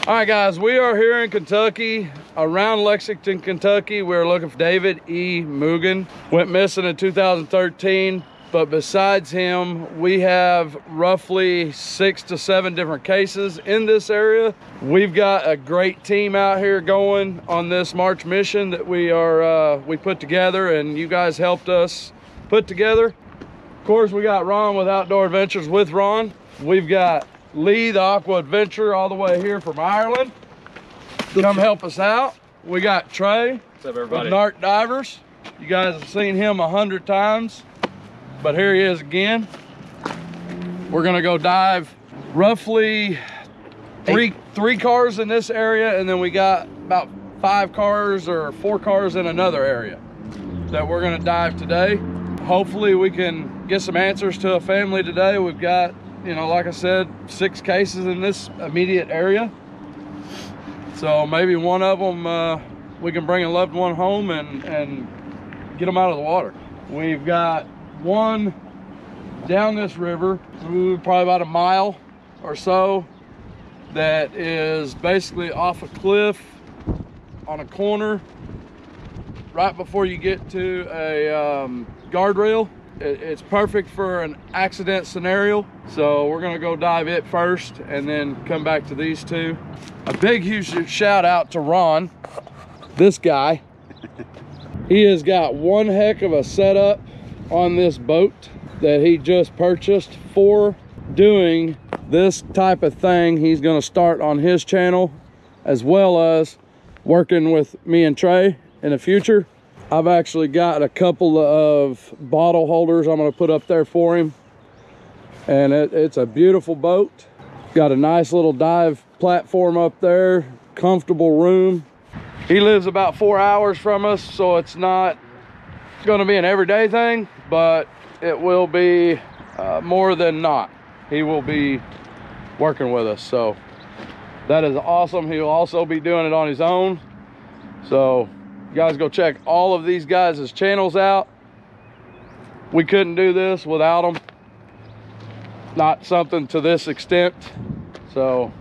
All right, guys, we are here in Kentucky, around Lexington, Kentucky. We're looking for David E. Mugan. Went missing in 2013, but besides him, we have roughly 6 to 7 different cases in this area. We've got a great team out here going on this March mission that we put together, and you guys helped us put together. Of course, we got Ron with Outdoor Adventures with Ron. We've got Lee, the Aqua Adventurer, all the way here from Ireland. Come help us out. We got Trey. What's up, everybody? With Narked Divers. You guys have seen him 100 times, but here he is again. We're gonna go dive roughly three cars in this area, and then we got about 5 cars or 4 cars in another area that we're gonna dive today. Hopefully we can get some answers to a family today. We've got, you know, like I said, 6 cases in this immediate area. So maybe one of them, we can bring a loved one home and get them out of the water. We've got one down this river, probably about a mile or so, that is basically off a cliff on a corner right before you get to a guardrail. It's perfect for an accident scenario, so we're gonna go dive it first and then come back to these 2. A big huge shout out to Ron, this guy. He has got one heck of a setup on this boat that he just purchased for doing this type of thing. He's gonna start on his channel, as well as working with me and Trey in the future. I've actually got a couple of bottle holders I'm going to put up there for him, and it's a beautiful boat. Got a nice little dive platform up there, comfortable room. He lives about 4 hours from us, so it's not going to be an everyday thing, but it will be more than not. He will be working with us, so that is awesome. He'll also be doing it on his own, so you guys go check all of these guys' channels out. We couldn't do this without them. Not something to this extent. So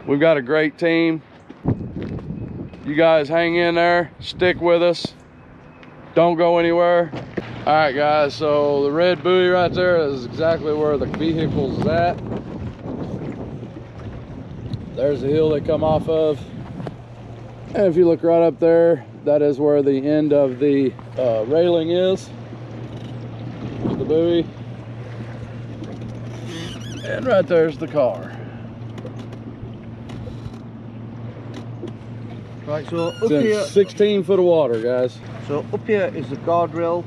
we've got a great team. You guys hang in there, stick with us. Don't go anywhere. All right, guys, so the red buoy right there is exactly where the vehicle's at. There's the hill they come off of. And if you look right up there, that is where the end of the railing is. There's the buoy. And right there's the car. Right, so up It's in here, 16 foot of water, guys. so up here is the guardrail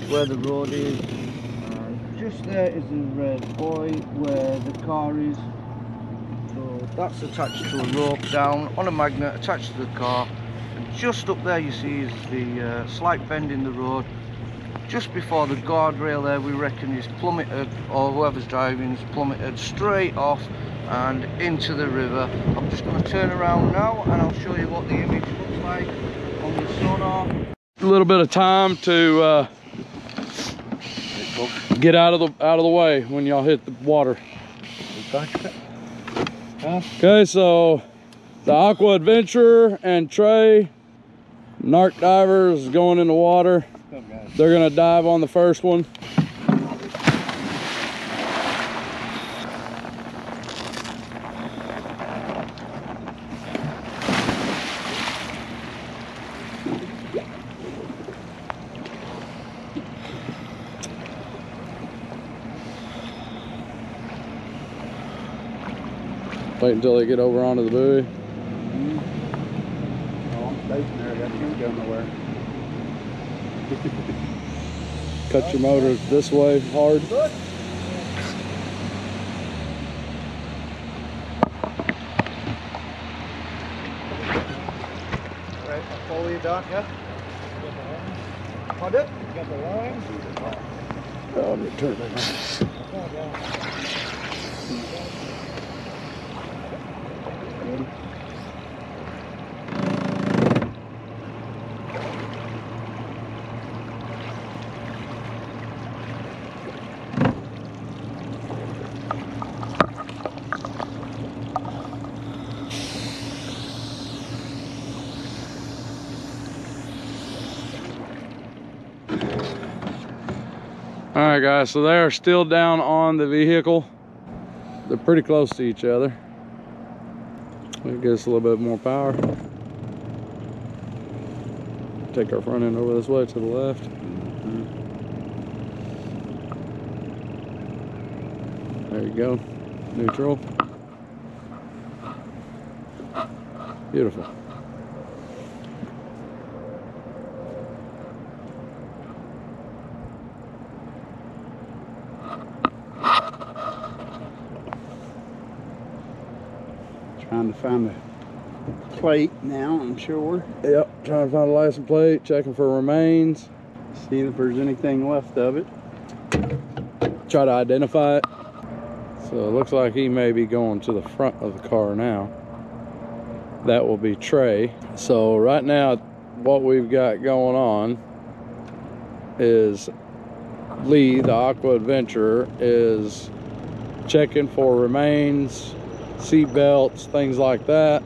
where the road is, and just there is the red buoy where the car is. So that's attached to a rope down on a magnet attached to the car, and just up there you see is the slight bend in the road. Just before the guardrail there, we reckon is plummeted, or whoever's driving is plummeted straight off and into the river. I'm just going to turn around now and I'll show you what the image looks like on the sonar. A little bit of time to get out of the way when y'all hit the water. Okay, so the Aqua Adventurer and Trey, Narked divers, going in the water. They're gonna dive on the first one. Wait until they get over onto the buoy. Oh, I'm stationary. That can't go nowhere. Cut your motor this way hard. Right, I'll follow you down, yeah? Got it? Got the line? Oh, let me turn it back on. All right, guys, so they are still down on the vehicle. They're pretty close to each other. We'll get us a little bit more power. Take our front end over this way to the left. There you go. Neutral. Beautiful. Trying to find a plate now, I'm sure. Yep, trying to find a license plate, checking for remains. See if there's anything left of it. Try to identify it. So it looks like he may be going to the front of the car now. That will be Trey. So right now, what we've got going on is Lee, the Aqua Adventurer, is checking for remains, seat belts, things like that.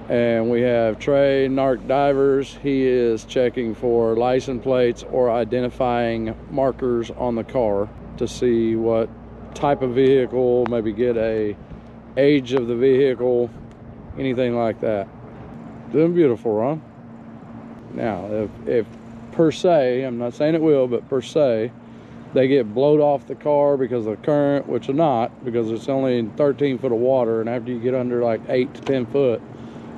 And we have Trey, Narked Divers. He is checking for license plates or identifying markers on the car to see what type of vehicle, maybe get a age of the vehicle, anything like that. Doing beautiful, Ron. Now, if per se, I'm not saying it will, but per se, they get blowed off the car because of the current, which are not, because it's only 13 foot of water, and after you get under like 8 to 10 foot,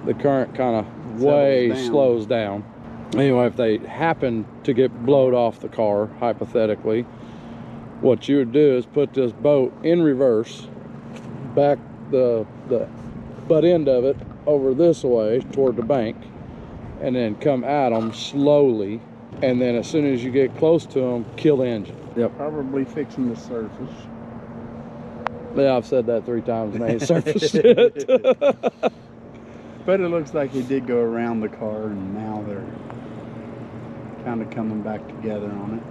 the current kind of way slows down. Anyway, if they happen to get blowed off the car, hypothetically, what you would do is put this boat in reverse, back the butt end of it over this way toward the bank, and then come at them slowly, and then as soon as you get close to them, kill the engine. Yep. Probably fixing the surface. Yeah, I've said that 3 times and I ain't surfaced it. But it looks like he did go around the car, and now they're kind of coming back together on it.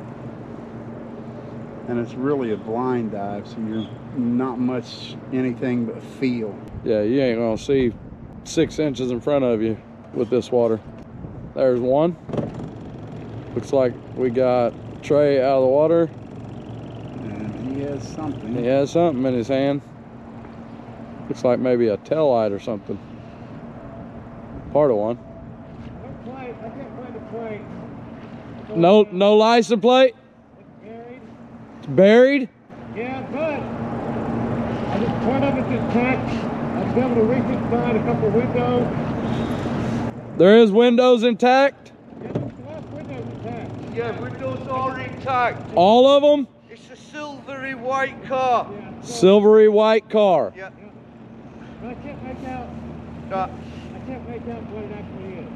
And it's really a blind dive, so you're not much anything but feel. Yeah, you ain't gonna see 6 inches in front of you with this water. There's one. Looks like we got Trey out of the water. And he has something. He has something in his hand. Looks like maybe a tail light or something. Part of one. No plate. I can't find a plate. No license plate? It's buried. It's buried? Yeah, but I just part of it's intact. I was able to reach inside a couple windows. There is windows intact? Yeah, the last window's intact. Yeah, windows are intact. All of them? It's a silvery white car. Yeah, Silvery white car. Yeah. but I can't make out. I can't make out what it actually is.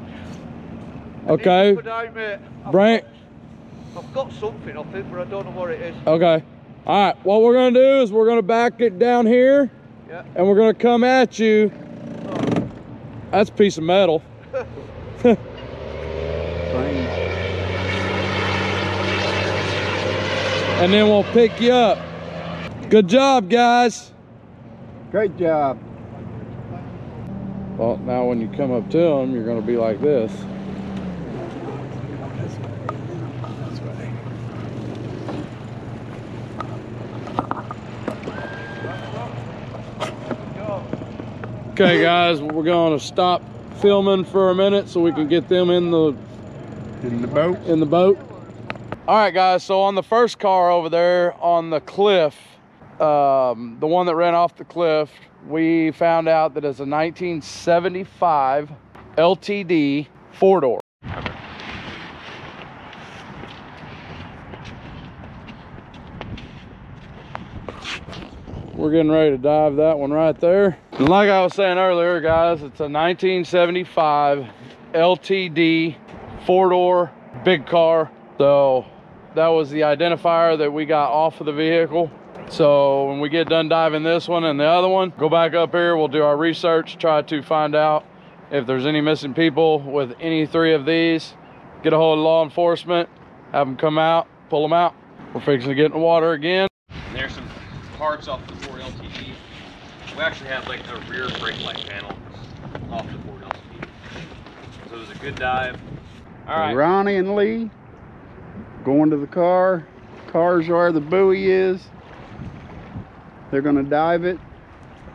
Okay. Neither could I, mate. I've got something off it, but I don't know what it is. Okay. All right. What we're going to do is we're going to back it down here. Yeah. And we're going to come at you. Oh. That's a piece of metal. And then we'll pick you up. Good job, guys. Great job. Well, now when you come up to them, you're going to be like this. Okay, guys, we're going to stop filming for a minute so we can get them in the boat. All right, guys, so on the first car over there on the cliff, the one that ran off the cliff, we found out that it's a 1975 LTD 4-door. We're getting ready to dive that one right there. And like I was saying earlier, guys, it's a 1975 LTD 4-door big car. So that was the identifier that we got off of the vehicle. So when we get done diving this one and the other one, go back up here, we'll do our research, try to find out if there's any missing people with any 3 of these, get a hold of law enforcement, have them come out, pull them out. We're fixing to get in the water again. There's some parts off the Ford LTD. We actually had like a rear brake light panel off the Ford LTD. So it was a good dive. All right. Ronnie and Lee going to the car. cars are, the buoy is. They're gonna dive it,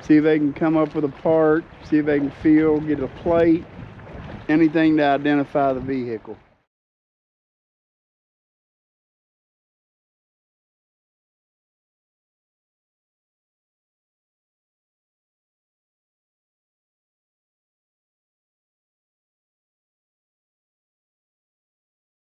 see if they can come up with a part, see if they can feel, get a plate, anything to identify the vehicle.